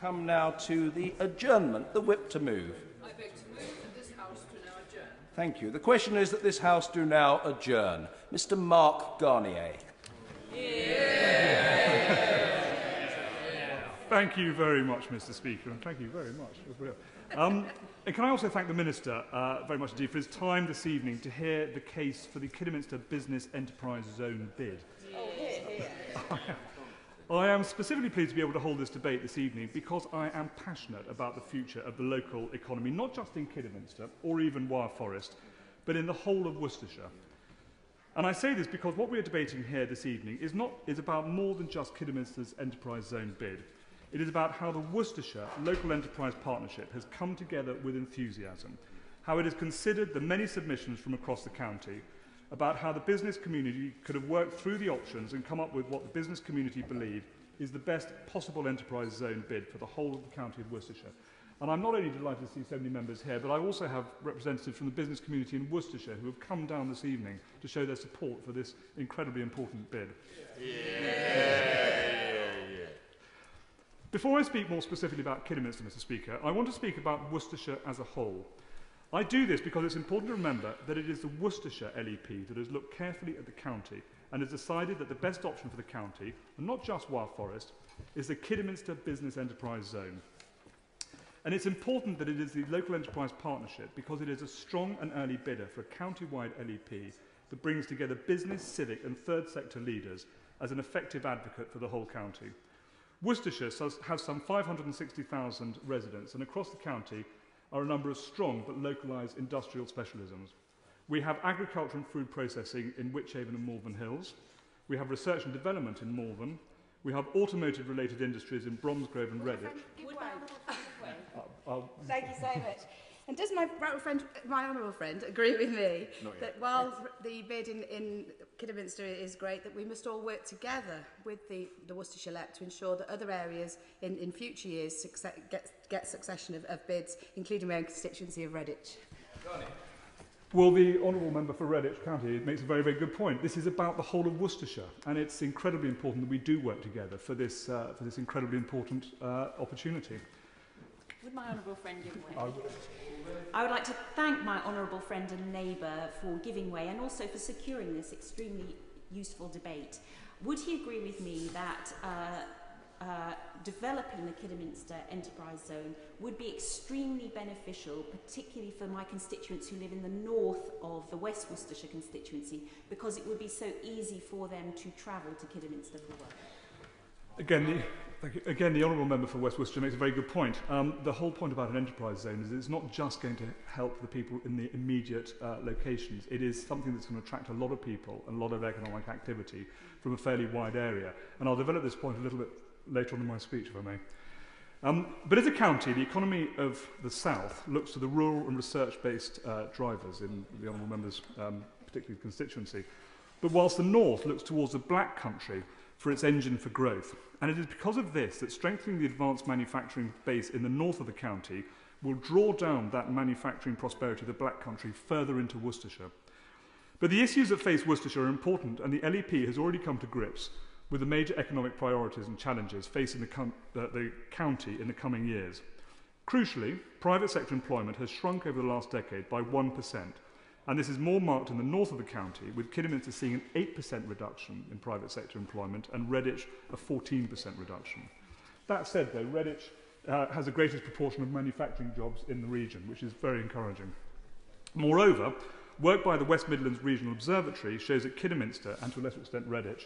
come now to the adjournment, the whip to move. I beg to move that this House do now adjourn. Thank you. The question is that this House do now adjourn. Mr. Mark Garnier. Thank you very much, Mr. Speaker, and thank you very much. And can I also thank the Minister very much indeed for his time this evening to hear the case for the Kidderminster Business Enterprise Zone bid. I am specifically pleased to be able to hold this debate this evening because I am passionate about the future of the local economy, not just in Kidderminster or even Wyre Forest, but in the whole of Worcestershire. And I say this because what we are debating here this evening is about more than just Kidderminster's Enterprise Zone bid. It is about how the Worcestershire Local Enterprise Partnership has come together with enthusiasm, how it has considered the many submissions from across the county, about how the business community could have worked through the options and come up with what the business community believe is the best possible enterprise zone bid for the whole of the county of Worcestershire. And I'm not only delighted to see so many members here, but I also have representatives from the business community in Worcestershire who have come down this evening to show their support for this incredibly important bid. Before I speak more specifically about Kidderminster, Mr. Speaker, I want to speak about Worcestershire as a whole. I do this because it's important to remember that it is the Worcestershire LEP that has looked carefully at the county and has decided that the best option for the county, and not just Wyre Forest, is the Kidderminster Business Enterprise Zone. And it's important that it is the Local Enterprise Partnership because it is a strong and early bidder for a county-wide LEP that brings together business, civic and third sector leaders as an effective advocate for the whole county. Worcestershire has some 560,000 residents, and across the county are a number of strong but localised industrial specialisms. We have agriculture and food processing in Wychavon and Malvern Hills. We have research and development in Malvern. We have automotive-related industries in Bromsgrove and Redditch. Thank you so much. And does my honourable friend agree with me that while the bid in Kidderminster is great, that we must all work together with the Worcestershire LEP to ensure that other areas in future years get succession of bids, including my own constituency of Redditch? Well, the Honourable Member for Redditch County makes a very, very good point. This is about the whole of Worcestershire, and it's incredibly important that we do work together for this incredibly important opportunity. Would my honourable friend give way? I would like to thank my honourable friend and neighbour for giving way and also for securing this extremely useful debate. Would he agree with me that developing the Kidderminster Enterprise Zone would be extremely beneficial, particularly for my constituents who live in the north of the West Worcestershire constituency, because it would be so easy for them to travel to Kidderminster for work? Again, the Honourable Member for West Worcestershire makes a very good point. The whole point about an enterprise zone is it's not just going to help the people in the immediate locations. It is something that's going to attract a lot of people and a lot of economic activity from a fairly wide area. And I'll develop this point a little bit later on in my speech, if I may. But as a county, the economy of the south looks to the rural and research-based drivers in the Honourable Member's particular constituency. But whilst the north looks towards the Black Country for its engine for growth. And it is because of this that strengthening the advanced manufacturing base in the north of the county will draw down that manufacturing prosperity of the Black Country further into Worcestershire. But the issues that face Worcestershire are important, and the LEP has already come to grips with the major economic priorities and challenges facing the county in the coming years. Crucially, private sector employment has shrunk over the last decade by 1%, and this is more marked in the north of the county, with Kidderminster seeing an 8% reduction in private sector employment and Redditch a 14% reduction. That said, though, Redditch has the greatest proportion of manufacturing jobs in the region, which is very encouraging. Moreover, work by the West Midlands Regional Observatory shows that Kidderminster, and to a lesser extent Redditch,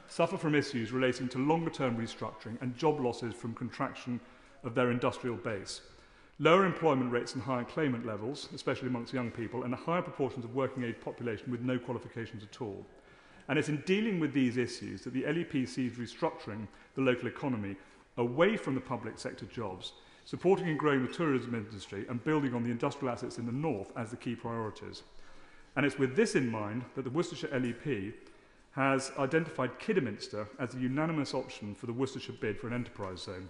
suffer from issues relating to longer-term restructuring and job losses from contraction of their industrial base. Lower employment rates and higher claimant levels, especially amongst young people, and a higher proportions of working-age population with no qualifications at all. And it's in dealing with these issues that the LEP sees restructuring the local economy away from the public sector jobs, supporting and growing the tourism industry and building on the industrial assets in the north as the key priorities. And it's with this in mind that the Worcestershire LEP has identified Kidderminster as the unanimous option for the Worcestershire bid for an enterprise zone.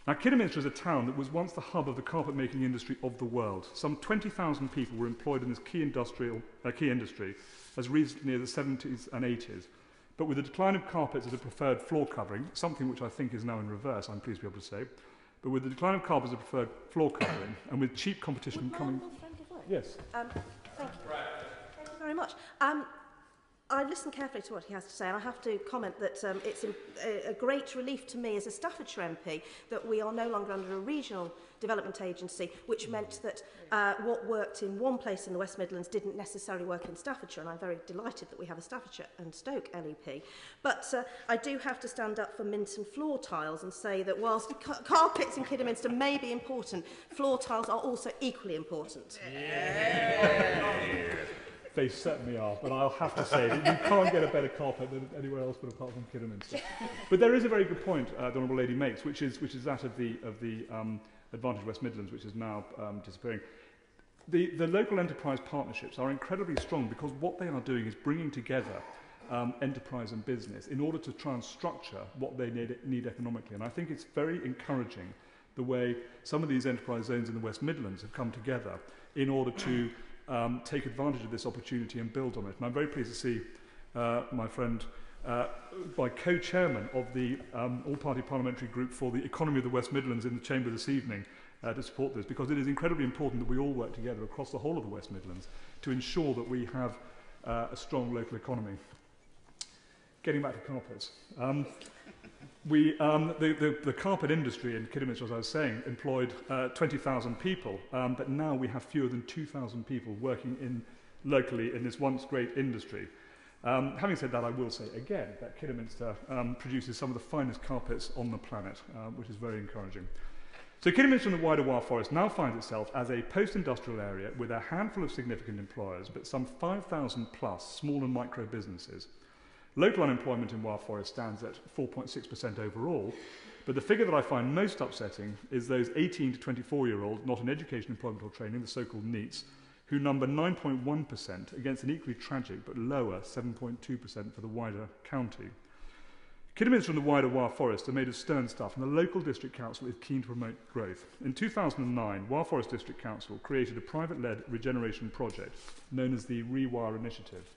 Now, Kidderminster is a town that was once the hub of the carpet-making industry of the world. Some 20,000 people were employed in this key industry as recently as the 70s and 80s. But with the decline of carpets as a preferred floor covering, something which I think is now in reverse, I'm pleased to be able to say, but with the decline of carpets as a preferred floor covering, and with cheap competition coming... Yes. Thank you. Thank you very much. I listened carefully to what he has to say, and I have to comment that it's a great relief to me as a Staffordshire MP that we are no longer under a regional development agency, which meant that what worked in one place in the West Midlands didn't necessarily work in Staffordshire, and I'm very delighted that we have a Staffordshire and Stoke LEP. But I do have to stand up for Minton floor tiles and say that whilst carpets in Kidderminster may be important, floor tiles are also equally important. They certainly are, but I'll have to say that you can't get a better carpet than anywhere else but apart from Kidderminster. But there is a very good point the Honourable Lady makes, which is that of the Advantage West Midlands, which is now disappearing. The local enterprise partnerships are incredibly strong because what they are doing is bringing together enterprise and business in order to try and structure what they need economically. And I think it's very encouraging the way some of these enterprise zones in the West Midlands have come together in order to take advantage of this opportunity and build on it. And I'm very pleased to see my friend, my co-chairman of the all-party parliamentary group for the economy of the West Midlands in the Chamber this evening to support this, because it is incredibly important that we all work together across the whole of the West Midlands to ensure that we have a strong local economy. Getting back to carpets. The carpet industry in Kidderminster, as I was saying, employed 20,000 people, but now we have fewer than 2,000 people working locally in this once great industry. Having said that, I will say again that Kidderminster produces some of the finest carpets on the planet, which is very encouraging. So Kidderminster and the wider Wye Forest now finds itself as a post-industrial area with a handful of significant employers, but some 5,000 plus small and micro businesses. Local unemployment in Wye Forest stands at 4.6% overall, but the figure that I find most upsetting is those 18 to 24-year-olds not in education, employment or training, the so-called NEETs, who number 9.1% against an equally tragic but lower 7.2% for the wider county. Kidderminster and the wider Wye Forest are made of stern stuff, and the local district council is keen to promote growth. In 2009, Wye Forest District Council created a private-led regeneration project known as the Rewire Initiative.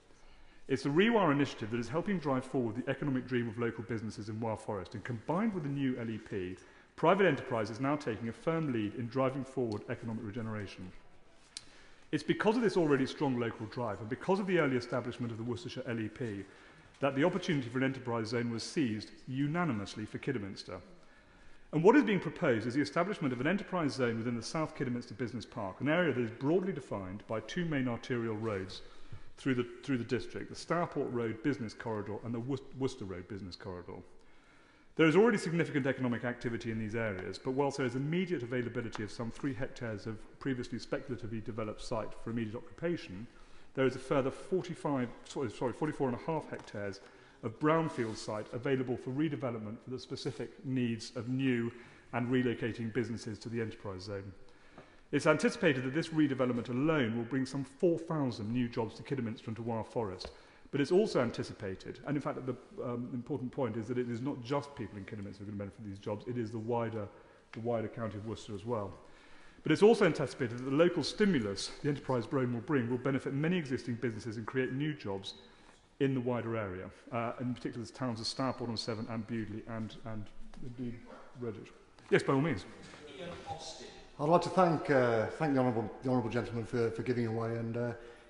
It's the Rewire Initiative that is helping drive forward the economic dream of local businesses in Wye Forest, and combined with the new LEP, private enterprise is now taking a firm lead in driving forward economic regeneration. It's because of this already strong local drive, and because of the early establishment of the Worcestershire LEP, that the opportunity for an enterprise zone was seized unanimously for Kidderminster. And what is being proposed is the establishment of an enterprise zone within the South Kidderminster Business Park, an area that is broadly defined by two main arterial roads through the district, the Stourport Road Business Corridor and the Worcester Road Business Corridor. There is already significant economic activity in these areas, but whilst there is immediate availability of some 3 hectares of previously speculatively developed site for immediate occupation, there is a further 44.5 hectares of brownfield site available for redevelopment for the specific needs of new and relocating businesses to the enterprise zone. It's anticipated that this redevelopment alone will bring some 4,000 new jobs to Kidderminster and to Wye Forest. But it's also anticipated, and in fact the important point is that it is not just people in Kidderminster who are going to benefit from these jobs, it is the wider county of Worcester as well. But it's also anticipated that the local stimulus the enterprise zone will bring will benefit many existing businesses and create new jobs in the wider area, in particular the towns of Stourport on Severn and Bewdley and indeed Redditch. Yes, by all means. I'd like to thank the honourable gentleman for giving away, and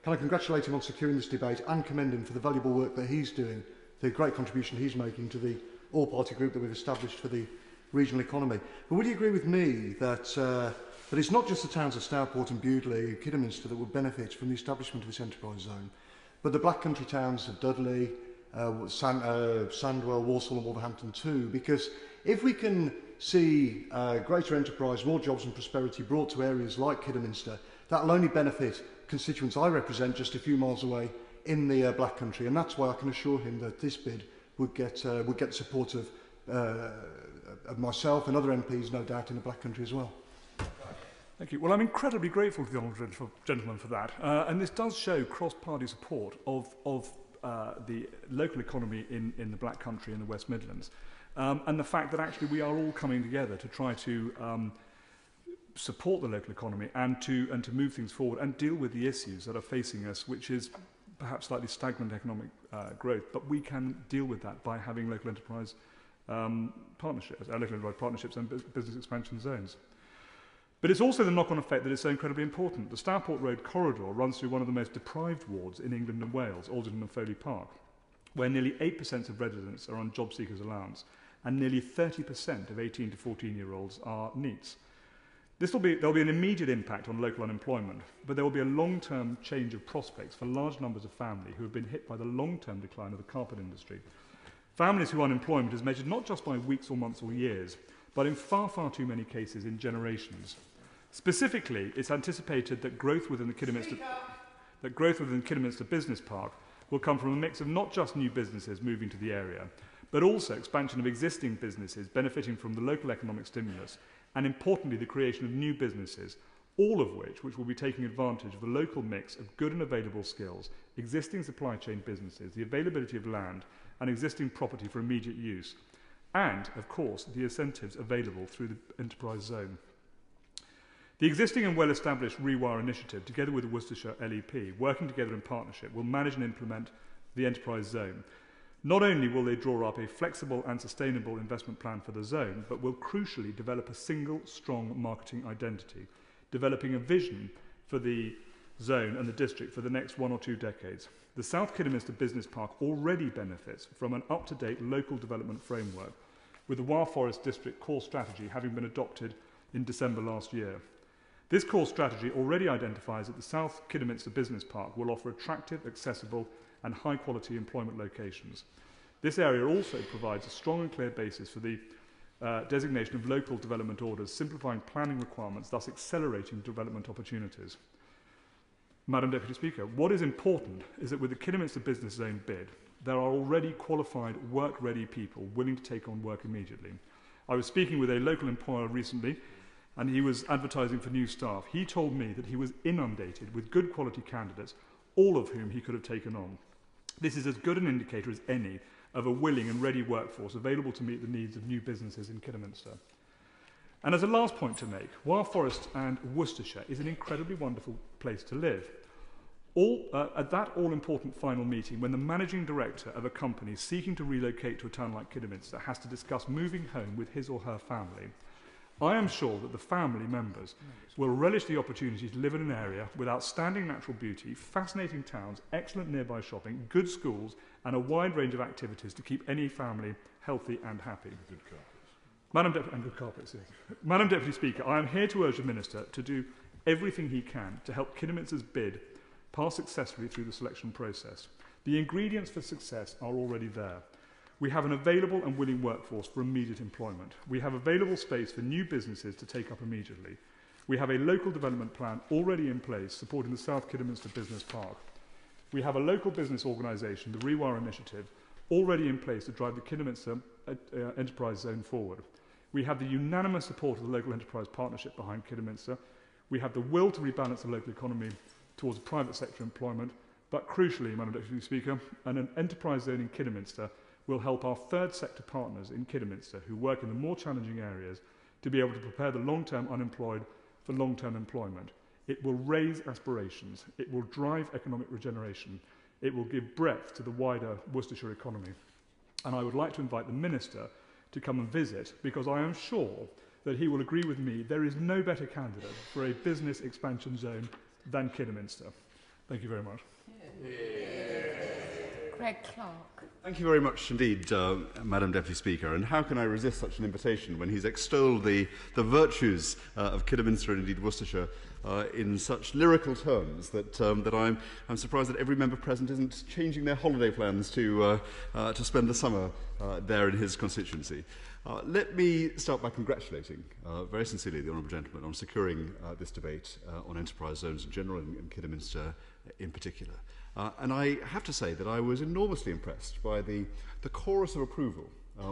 can I congratulate him on securing this debate and commend him for the valuable work that he's doing, the great contribution he's making to the all-party group that we've established for the regional economy. But would you agree with me that it's not just the towns of Stourport and Bewdley and Kidderminster that would benefit from the establishment of this enterprise zone, but the Black Country towns of Dudley, Sandwell, Walsall and Wolverhampton too? Because if we can see greater enterprise, more jobs and prosperity brought to areas like Kidderminster, that will only benefit constituents I represent just a few miles away in the Black Country, and that's why I can assure him that this bid would get the support of myself and other MPs, no doubt, in the Black Country as well. Thank you. Well, I'm incredibly grateful to the honourable gentleman for that, and this does show cross-party support of the local economy in the Black Country in the West Midlands, and the fact that actually we are all coming together to try to support the local economy and to move things forward and deal with the issues that are facing us, which is perhaps slightly stagnant economic growth, but we can deal with that by having local enterprise partnerships and business expansion zones. But it's also the knock-on effect that is so incredibly important. The Stourport Road corridor runs through one of the most deprived wards in England and Wales, Alderton and Foley Park, where nearly 8% of residents are on job seekers allowance and nearly 30% of 18 to 14-year-olds are NEETs. There'll be an immediate impact on local unemployment, but there will be a long-term change of prospects for large numbers of families who have been hit by the long-term decline of the carpet industry. Families whose unemployment is measured not just by weeks or months or years, but in far, far too many cases in generations. Specifically, it's anticipated that growth within the Kidderminster Business Park will come from a mix of not just new businesses moving to the area, but also expansion of existing businesses benefiting from the local economic stimulus, and importantly the creation of new businesses, all of which will be taking advantage of the local mix of good and available skills, existing supply chain businesses, the availability of land and existing property for immediate use, and, of course, the incentives available through the enterprise zone. The existing and well-established Rewire initiative, together with the Worcestershire LEP, working together in partnership, will manage and implement the enterprise zone. Not only will they draw up a flexible and sustainable investment plan for the zone, but will crucially develop a single, strong marketing identity, developing a vision for the zone and the district for the next 1 or 2 decades. The South Kidderminster Business Park already benefits from an up-to-date local development framework, with the Wyre Forest District core strategy having been adopted in December last year. This core strategy already identifies that the South Kidderminster Business Park will offer attractive, accessible and high-quality employment locations. This area also provides a strong and clear basis for the designation of local development orders, simplifying planning requirements, thus accelerating development opportunities. Madam Deputy Speaker, what is important is that with the Kidderminster Business Zone bid, there are already qualified, work-ready people willing to take on work immediately. I was speaking with a local employer recently, and he was advertising for new staff. He told me that he was inundated with good quality candidates, all of whom he could have taken on. This is as good an indicator as any of a willing and ready workforce available to meet the needs of new businesses in Kidderminster. And as a last point to make, Wyre Forest and Worcestershire is an incredibly wonderful place to live. At that all-important final meeting, when the managing director of a company seeking to relocate to a town like Kidderminster has to discuss moving home with his or her family, I am sure that the family members will relish the opportunity to live in an area with outstanding natural beauty, fascinating towns, excellent nearby shopping, good schools, and a wide range of activities to keep any family healthy and happy. Good carpets. Good carpets, yes. Madam Deputy Speaker, I am here to urge the Minister to do everything he can to help Kidderminster's bid pass successfully through the selection process. The ingredients for success are already there. We have an available and willing workforce for immediate employment. We have available space for new businesses to take up immediately. We have a local development plan already in place supporting the South Kidderminster Business Park. We have a local business organisation, the Rewire Initiative, already in place to drive the Kidderminster Enterprise Zone forward. We have the unanimous support of the local enterprise partnership behind Kidderminster. We have the will to rebalance the local economy towards private sector employment, but crucially, Madam Deputy Speaker, an enterprise zone in Kidderminster will help our third sector partners in Kidderminster who work in the more challenging areas to be able to prepare the long-term unemployed for long-term employment. It will raise aspirations. It will drive economic regeneration. It will give breadth to the wider Worcestershire economy. And I would like to invite the Minister to come and visit, because I am sure that he will agree with me there is no better candidate for a business expansion zone than Kidderminster. Thank you very much. Greg Clark. Thank you very much indeed, Madam Deputy Speaker. And how can I resist such an invitation when he's extolled the virtues of Kidderminster and indeed Worcestershire in such lyrical terms that I'm surprised that every member present isn't changing their holiday plans to spend the summer there in his constituency. Let me start by congratulating very sincerely the Honourable Gentleman on securing this debate on enterprise zones in general and Kidderminster in particular. And I have to say that I was enormously impressed by the chorus of approval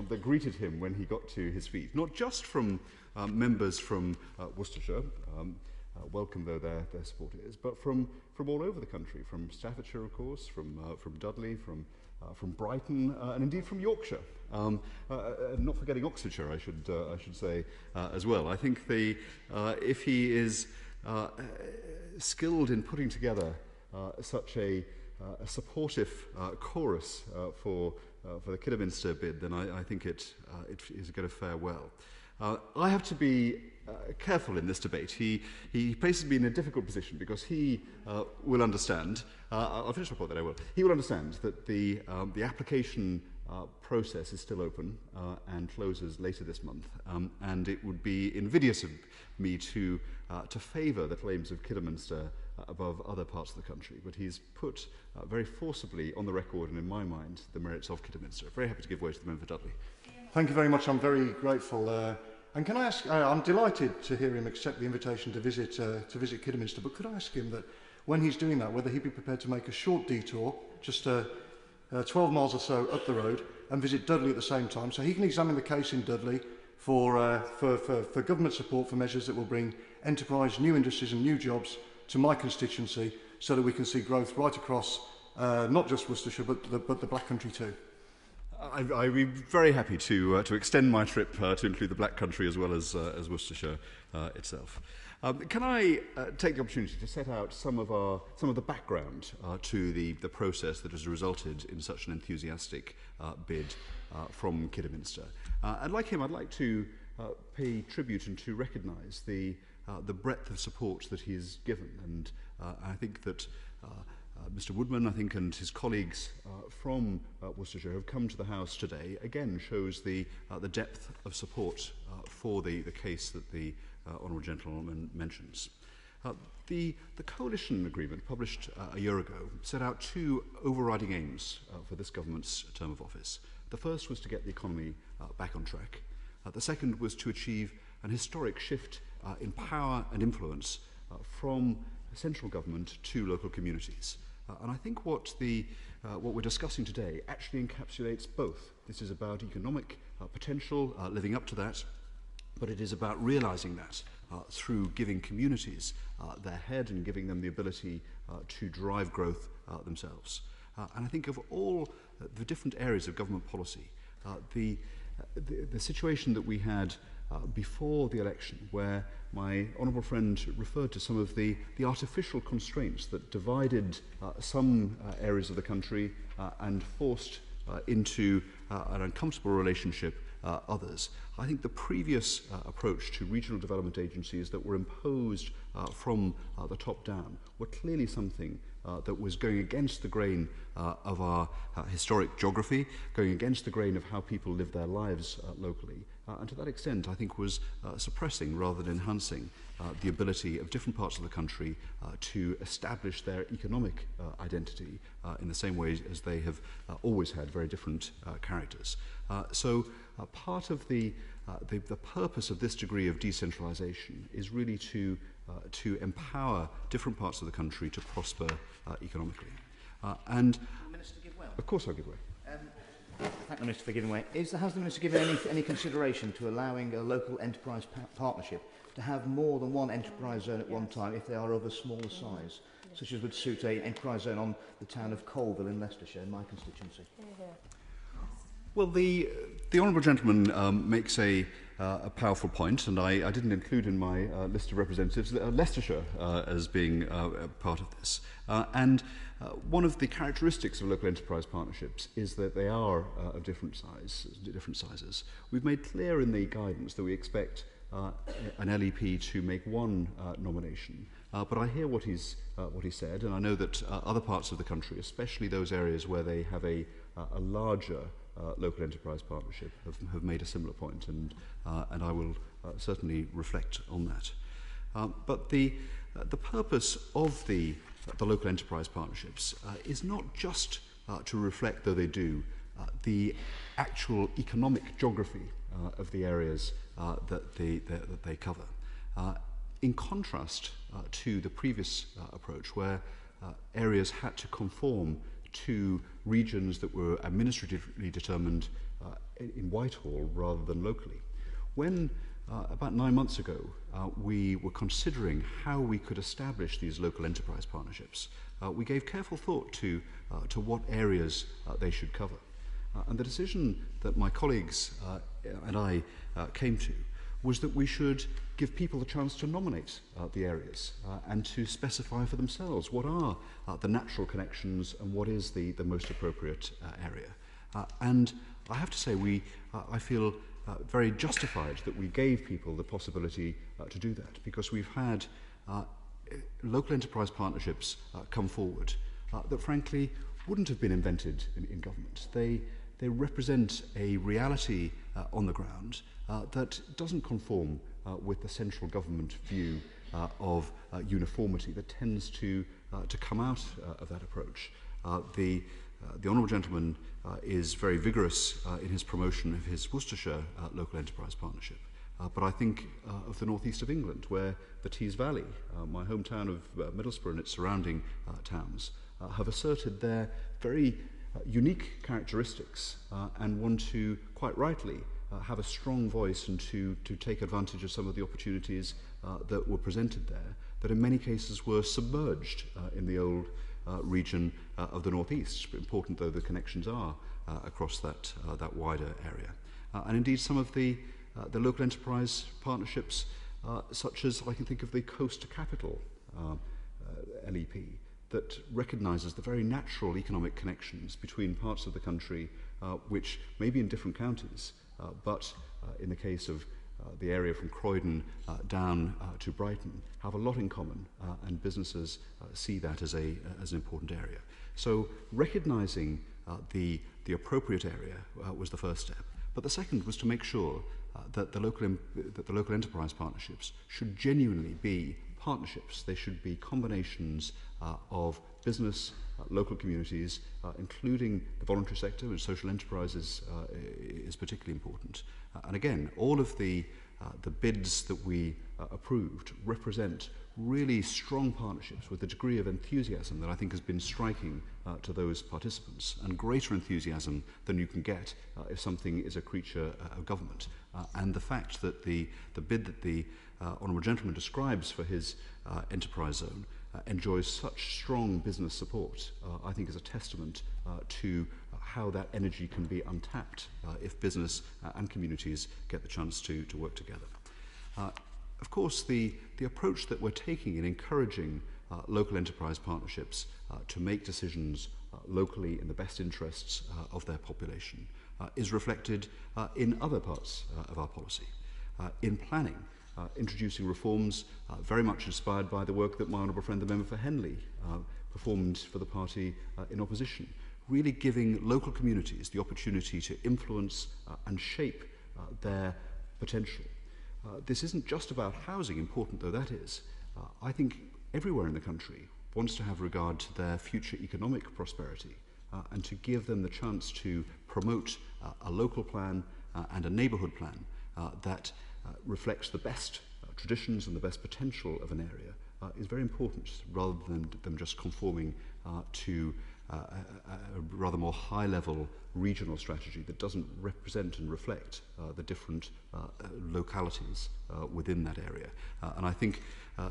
that greeted him when he got to his feet, not just from members from Worcestershire, welcome though their support is, but from all over the country, from Staffordshire, of course, from Dudley, from Brighton, and indeed from Yorkshire. Not forgetting Oxfordshire, I should say as well. I think if he is skilled in putting together such a a supportive chorus for the Kidderminster bid, then I think it is going to fare well. I have to be careful in this debate. He places me in a difficult position because he will understand, I'll finish my point that I will, he will understand that the application process is still open and closes later this month, and it would be invidious of me to favour the claims of Kidderminster above other parts of the country, but he's put very forcibly on the record and in my mind the merits of Kidderminster. Very happy to give way to the member for Dudley. Thank you very much. I'm very grateful. And can I ask, I'm delighted to hear him accept the invitation to visit Kidderminster, but could I ask him that when he's doing that, whether he'd be prepared to make a short detour, just 12 miles or so up the road, and visit Dudley at the same time, so he can examine the case in Dudley for government support for measures that will bring enterprise, new industries and new jobs to my constituency, so that we can see growth right across not just Worcestershire but the Black Country too. I'd be very happy to extend my trip to include the Black Country as well as Worcestershire itself. Can I take the opportunity to set out some of the background to the process that has resulted in such an enthusiastic bid from Kidderminster? And like him, I'd like to pay tribute and to recognise the breadth of support that he has given, and I think that Mr Woodman, and his colleagues from Worcestershire have come to the House today, again shows the depth of support for the case that the Honourable Gentleman mentions. The coalition agreement published a year ago set out two overriding aims for this government's term of office. The first was to get the economy back on track. The second was to achieve an historic shift in power and influence from central government to local communities. And I think what we're discussing today actually encapsulates both. This is about economic potential, living up to that, but it is about realising that through giving communities their head and giving them the ability to drive growth themselves. And I think of all the different areas of government policy, the situation that we had before the election, where my honourable friend referred to some of the artificial constraints that divided some areas of the country and forced into an uncomfortable relationship others. I think the previous approach to regional development agencies that were imposed from the top down were clearly something that was going against the grain of our historic geography, going against the grain of how people live their lives locally, and to that extent I think was suppressing rather than enhancing the ability of different parts of the country to establish their economic identity in the same way as they have always had very different characters. So part of the purpose of this degree of decentralisation is really to empower different parts of the country to prosper economically. And Will the Minister give way? Of course I'll give way. Thank the Minister for giving way. Has the Minister given any consideration to allowing a local enterprise partnership to have more than one enterprise zone at one time if they are of a smaller size, such as would suit an enterprise zone on the town of Colville in Leicestershire, in my constituency? Well, the honourable gentleman makes a powerful point, and I didn't include in my list of representatives Leicestershire as being part of this. And one of the characteristics of local enterprise partnerships is that they are of different sizes. We've made clear in the guidance that we expect an LEP to make one nomination. But I hear what he's said, and I know that other parts of the country, especially those areas where they have a larger local enterprise partnership, have made a similar point, and I will certainly reflect on that. But the purpose of the local enterprise partnerships is not just to reflect, though they do, the actual economic geography of the areas that they cover. In contrast to the previous approach, where areas had to conform to regions that were administratively determined in Whitehall rather than locally. When about 9 months ago we were considering how we could establish these local enterprise partnerships, we gave careful thought to what areas they should cover. And the decision that my colleagues and I came to was that we should give people the chance to nominate the areas and to specify for themselves what are the natural connections and what is the most appropriate area. And I have to say, I feel very justified that we gave people the possibility to do that, because we've had local enterprise partnerships come forward that frankly wouldn't have been invented in government. They represent a reality on the ground that doesn't conform with the central government view of uniformity that tends to come out of that approach. The Honourable Gentleman is very vigorous in his promotion of his Worcestershire local enterprise partnership. But I think of the northeast of England, where the Tees Valley, my hometown of Middlesbrough and its surrounding towns, have asserted their very unique characteristics and want to, quite rightly, have a strong voice and to take advantage of some of the opportunities that were presented there, that in many cases were submerged in the old region of the northeast, important though the connections are across that wider area. And indeed some of the local enterprise partnerships, such as I can think of the Coast to Capital LEP, that recognises the very natural economic connections between parts of the country which may be in different counties, but in the case of the area from Croydon down to Brighton, have a lot in common, and businesses see that as an important area. So recognising the appropriate area was the first step. But the second was to make sure that the local enterprise partnerships should genuinely be partnerships. They should be combinations of business, local communities, including the voluntary sector, and social enterprises is particularly important. And again, all of the bids that we approved represent really strong partnerships with a degree of enthusiasm that I think has been striking to those participants, and greater enthusiasm than you can get if something is a creature of government. And the fact that the bid that the Honourable Gentleman describes for his enterprise zone enjoys such strong business support, I think is a testament to how that energy can be untapped if business and communities get the chance to work together. Of course, the approach that we're taking in encouraging local enterprise partnerships to make decisions locally in the best interests of their population is reflected in other parts of our policy. In planning, introducing reforms very much inspired by the work that my honourable friend the member for Henley performed for the party in opposition, really giving local communities the opportunity to influence and shape their potential. This isn't just about housing, important though that is. I think everywhere in the country wants to have regard to their future economic prosperity and to give them the chance to promote a local plan and a neighbourhood plan that reflects the best traditions and the best potential of an area is very important, rather than them just conforming to a rather more high-level regional strategy that doesn't represent and reflect the different localities within that area. And I think,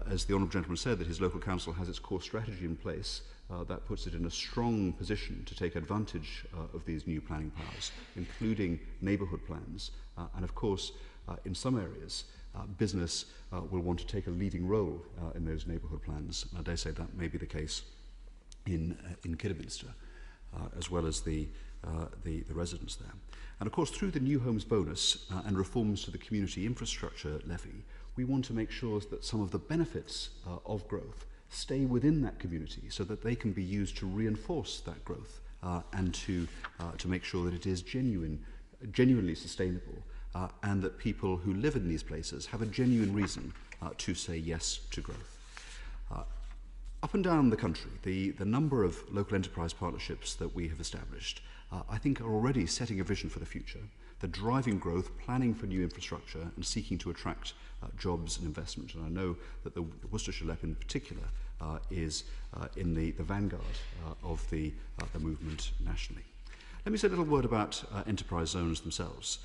as the Honourable Gentleman said, that his local council has its core strategy in place. That puts it in a strong position to take advantage of these new planning powers, including neighbourhood plans. And of course, in some areas, business will want to take a leading role in those neighbourhood plans. And I dare say that may be the case in Kidderminster, as well as the residents there. And of course, through the New Homes Bonus and reforms to the Community Infrastructure Levy, we want to make sure that some of the benefits of growth stay within that community, so that they can be used to reinforce that growth and to make sure that it is genuinely sustainable, and that people who live in these places have a genuine reason to say yes to growth. Up and down the country, the number of local enterprise partnerships that we have established, I think, are already setting a vision for the future. They're driving growth, planning for new infrastructure, and seeking to attract jobs and investment. And I know that the Worcestershire LEP in particular is in the vanguard of the movement nationally. Let me say a little word about enterprise zones themselves.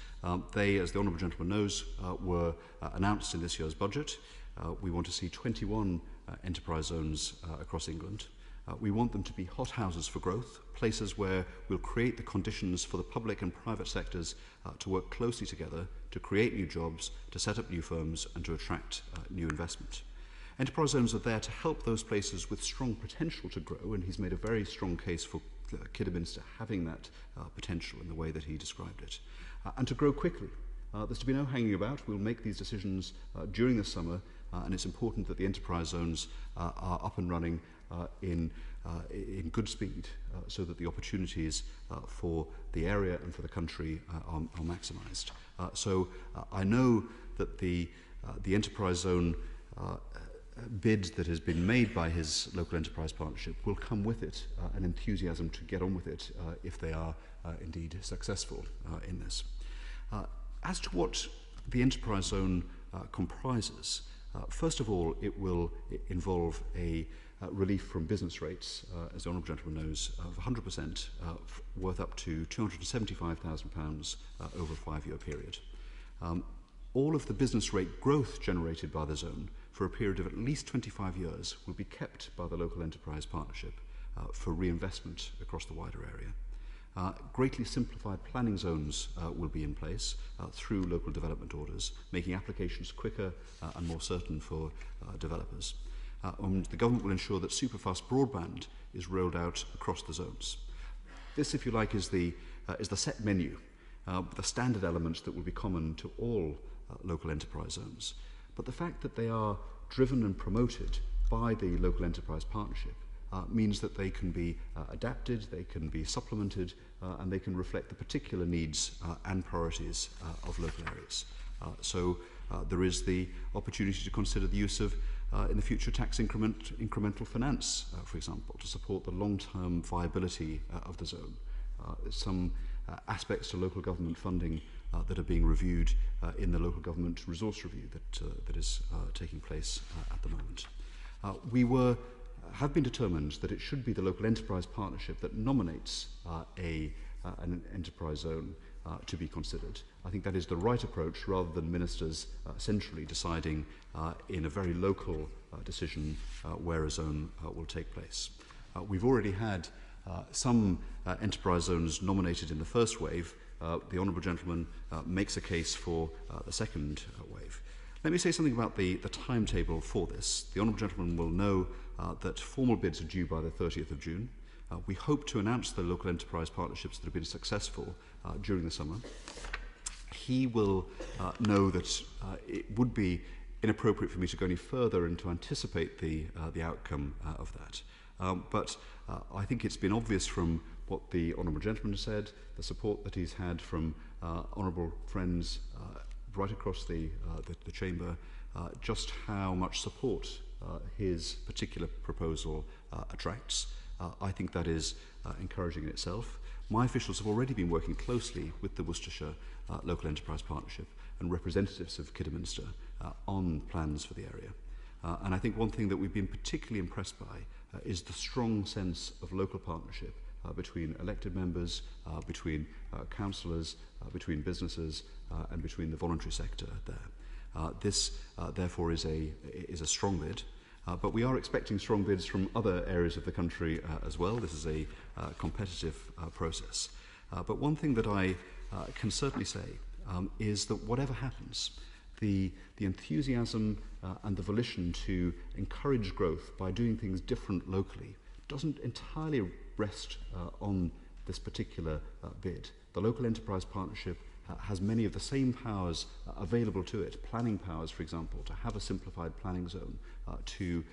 They, as the Honourable Gentleman knows, were announced in this year's budget. We want to see 21 enterprise zones across England. We want them to be hothouses for growth, places where we'll create the conditions for the public and private sectors to work closely together to create new jobs, to set up new firms and to attract new investment. Enterprise zones are there to help those places with strong potential to grow, and he's made a very strong case for Kidderminster having that potential in the way that he described it, and to grow quickly. There's to be no hanging about. We'll make these decisions during the summer, and it's important that the enterprise zones are up and running in good speed so that the opportunities for the area and for the country are maximised. I know that the enterprise zone bid that has been made by his local enterprise partnership will come with it an enthusiasm to get on with it if they are indeed successful in this. As to what the enterprise zone comprises, first of all, it will involve a relief from business rates, as the Honourable Gentleman knows, of 100%, worth up to £275,000 over a 5-year period. All of the business rate growth generated by the zone for a period of at least 25 years will be kept by the local enterprise partnership for reinvestment across the wider area. Greatly simplified planning zones will be in place through local development orders, making applications quicker and more certain for developers. The government will ensure that superfast broadband is rolled out across the zones. This, if you like, is the set menu, the standard elements that will be common to all local enterprise zones. But the fact that they are driven and promoted by the local enterprise partnership means that they can be adapted, they can be supplemented, and they can reflect the particular needs and priorities of local areas. There is the opportunity to consider the use of, in the future, tax incremental finance, for example, to support the long-term viability of the zone. Some aspects to local government funding that are being reviewed in the local government resource review that is taking place at the moment. We have been determined that it should be the local enterprise partnership that nominates an enterprise zone to be considered. I think that is the right approach, rather than ministers centrally deciding in a very local decision where a zone will take place. We've already had some enterprise zones nominated in the first wave. The Honourable Gentleman makes a case for the second wave. Let me say something about the timetable for this. The Honourable Gentleman will know that formal bids are due by the 30th of June. We hope to announce the local enterprise partnerships that have been successful during the summer. He will know that it would be inappropriate for me to go any further and to anticipate the outcome of that. But I think it's been obvious from what the Honourable Gentleman has said, the support that he's had from honourable friends right across the Chamber, just how much support his particular proposal attracts. I think that is encouraging in itself. My officials have already been working closely with the Worcestershire Local Enterprise Partnership and representatives of Kidderminster on plans for the area. And I think one thing that we've been particularly impressed by is the strong sense of local partnership between elected members, between councillors, between businesses, and between the voluntary sector there. This, therefore, is a strong bid. But we are expecting strong bids from other areas of the country as well. This is a competitive process. But one thing that I can certainly say is that whatever happens, the enthusiasm and the volition to encourage growth by doing things different locally doesn't entirely rest on this particular bid. The local enterprise partnership has many of the same powers available to it, planning powers, for example, to have a simplified planning zone, to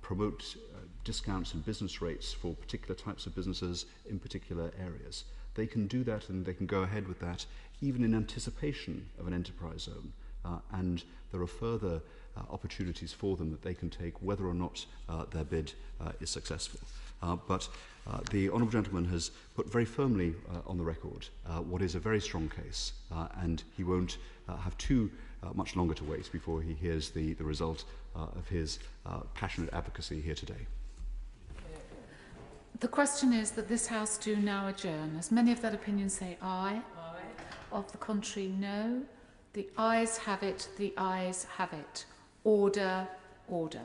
promote discounts and business rates for particular types of businesses in particular areas. They can do that, and they can go ahead with that even in anticipation of an enterprise zone. And there are further opportunities for them that they can take whether or not their bid is successful. But the Honourable Gentleman has put very firmly on the record what is a very strong case, and he won't have too much longer to wait before he hears the result of his passionate advocacy here today. The question is that this House do now adjourn. As many of that opinion say aye. Aye. Of the contrary, no. The ayes have it. The ayes have it. Order, order.